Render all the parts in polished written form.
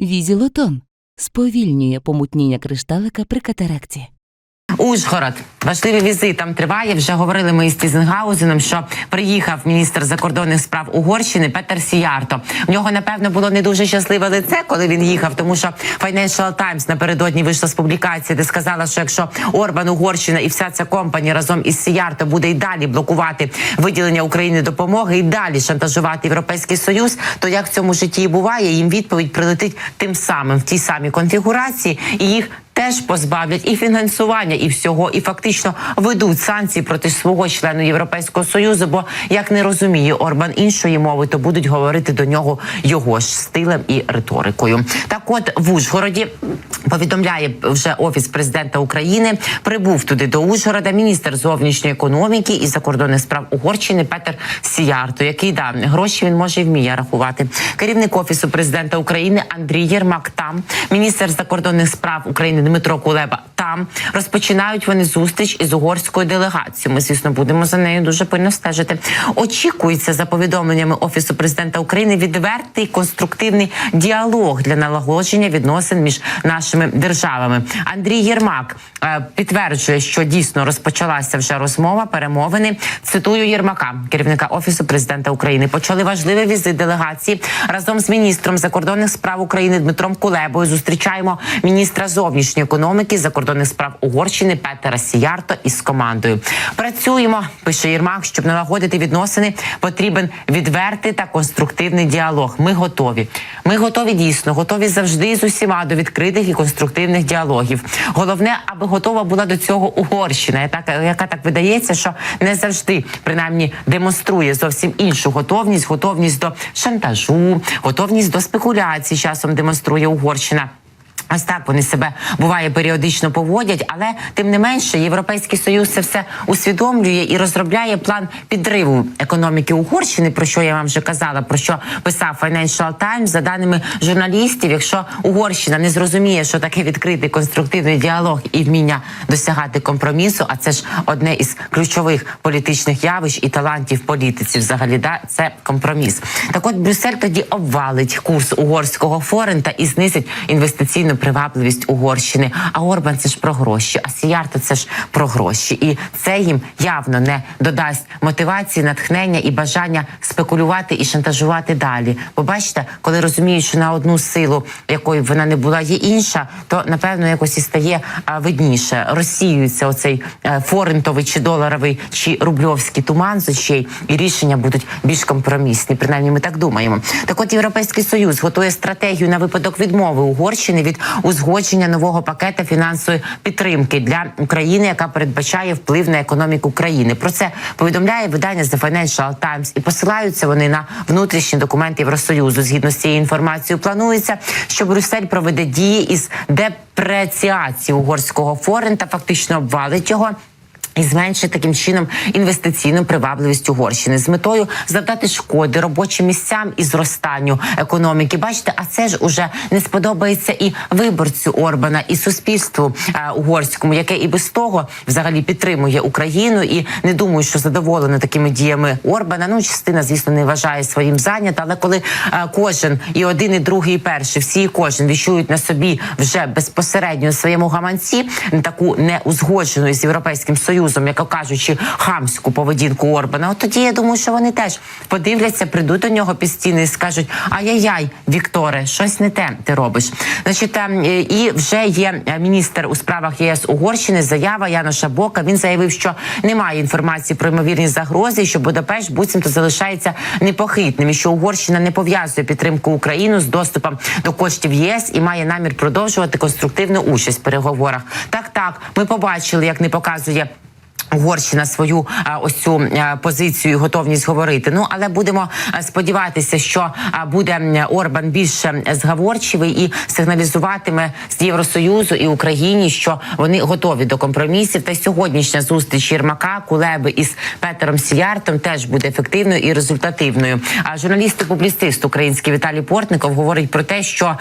Візілотон сповільнює помутніння кришталика при катаракті. Ужгород. Важливий візит там триває. Вже говорили ми із Тізенгаузеном, що приїхав міністр закордонних справ Угорщини Петер Сіярто. В нього, напевно, було не дуже щасливе лице, коли він їхав, тому що Financial Times напередодні вийшла з публікації, де сказала, що якщо Орбан, Угорщина і вся ця компанія разом із Сіярто буде й далі блокувати виділення Україні допомоги і далі шантажувати Європейський Союз, то як в цьому житті і буває, їм відповідь прилетить тим самим, в тій самій конфігурації, і їх теж позбавлять і фінансування, і всього, і фактично ведуть санкції проти свого члену Європейського Союзу, бо як не розуміє Орбан іншої мови, то будуть говорити до нього його ж стилем і риторикою. Так от, в Ужгороді, повідомляє вже Офіс президента України, прибув туди до Ужгорода міністр зовнішньої економіки і закордонних справ Угорщини Петер Сіярто, який, гроші він може і вміє рахувати. Керівник Офісу президента України Андрій Єрмак там, міністр закордонних справ України Дмитро Кулеба там. Розпочинають вони зустріч із угорською делегацією. Ми, звісно, будемо за нею дуже пильно стежити. Очікується, за повідомленнями Офісу президента України, відвертий конструктивний діалог для налагодження відносин між нашими державами. Андрій Єрмак підтверджує, що дійсно розпочалася вже розмова, перемовини. Цитую Єрмака, керівника Офісу президента України. Почали важливий візит делегації. Разом з міністром закордонних справ України Дмитром Кулебою зустрічаємо міністра зовнішньої економіки, закордонних справ Угорщини Петера Сіярто із командою. Працюємо, пише Єрмак, щоб налагодити відносини, потрібен відвертий та конструктивний діалог. Ми готові. Ми готові дійсно, готові завжди з усіма до відкритих і конструктивних діалогів. Головне, аби готова була до цього Угорщина, яка так видається, що не завжди, принаймні, демонструє зовсім іншу готовність до шантажу, готовність до спекуляцій часом демонструє Угорщина. Ось так вони себе, буває, періодично поводять, але тим не менше Європейський Союз це все усвідомлює і розробляє план підриву економіки Угорщини, про що я вам вже казала, про що писав Financial Times. За даними журналістів, якщо Угорщина не зрозуміє, що таке відкритий конструктивний діалог і вміння досягати компромісу, а це ж одне із ключових політичних явищ і талантів політиці взагалі, це компроміс. Так от Брюссель тоді обвалить курс угорського форинта і знизить інвестиційну привабливість Угорщини. А Орбан – це ж про гроші, а Сіярто – це ж про гроші. І це їм явно не додасть мотивації, натхнення і бажання спекулювати і шантажувати далі. Бо бачите, коли розуміють, що на одну силу, якою б вона не була, є інша, то, напевно, якось і стає видніше. Розсіюється оцей форинтовий чи доларовий чи рубльовський туман з очей, і рішення будуть більш компромісні. Принаймні, ми так думаємо. Так от, Європейський Союз готує стратегію на випадок відмови Угорщини від узгодження нового пакета фінансової підтримки для України, яка передбачає вплив на економіку країни. Про це повідомляє видання The Financial Times. І посилаються вони на внутрішні документи Євросоюзу. Згідно з цією інформацією, планується, що Брюссель проведе дії із депреціації угорського форинта, фактично обвалить його і зменшить таким чином інвестиційну привабливість Угорщини з метою завдати шкоди робочим місцям і зростанню економіки. Бачите, а це ж уже не сподобається і виборцю Орбана, і суспільству угорському, яке і без того взагалі підтримує Україну і не думаю, що задоволено такими діями Орбана. Ну, частина, звісно, не вважає своїм зайнята, але коли кожен, і один, і другий, і перший, всі і кожен відчують на собі вже безпосередньо у своєму гаманці таку неузгоджену з Європейським Союзом, яко кажучи, хамську поведінку Орбана, от тоді я думаю, що вони теж подивляться, прийдуть до нього під стіни і скажуть: ай-яй-яй, Вікторе, щось не те ти робиш. Значить, і вже є міністр у справах ЄС Угорщини, заява Яноша Бока. Він заявив, що немає інформації про ймовірні загрози, і що Будапешт буцімто залишається непохитним, і що Угорщина не пов'язує підтримку України з доступом до коштів ЄС і має намір продовжувати конструктивну участь в переговорах. Так, ми побачили, як не показує Угорщина свою ось цю позицію і готовність говорити. Ну, але будемо сподіватися, що буде Орбан більш зговорчивий і сигналізуватиме з Євросоюзу і Україні, що вони готові до компромісів. Та й сьогоднішня зустріч Єрмака, Кулеби із Петером Сіяртом теж буде ефективною і результативною. А журналіст і публіцист український Віталій Портников говорить про те, що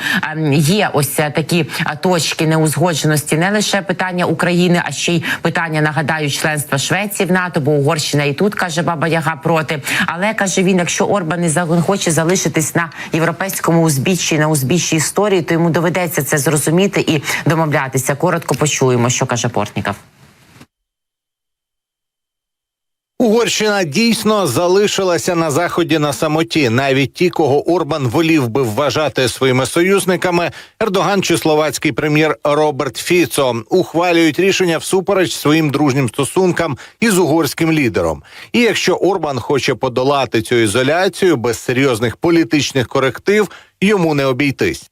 є ось такі точки неузгодженості, не лише питання України, а ще й питання, нагадаю, членства членства Швеції в НАТО, бо Угорщина і тут, каже, Баба Яга проти. Але, каже він, якщо Орбан не хоче залишитись на європейському узбіччі, на узбіччі історії, то йому доведеться це зрозуміти і домовлятися. Коротко почуємо, що каже Портніков. Угорщина дійсно залишилася на Заході на самоті. Навіть ті, кого Орбан волів би вважати своїми союзниками, Ердоган чи словацький прем'єр Роберт Фіцо, ухвалюють рішення всупереч своїм дружнім стосункам із угорським лідером. І якщо Орбан хоче подолати цю ізоляцію без серйозних політичних коректив, йому не обійтись.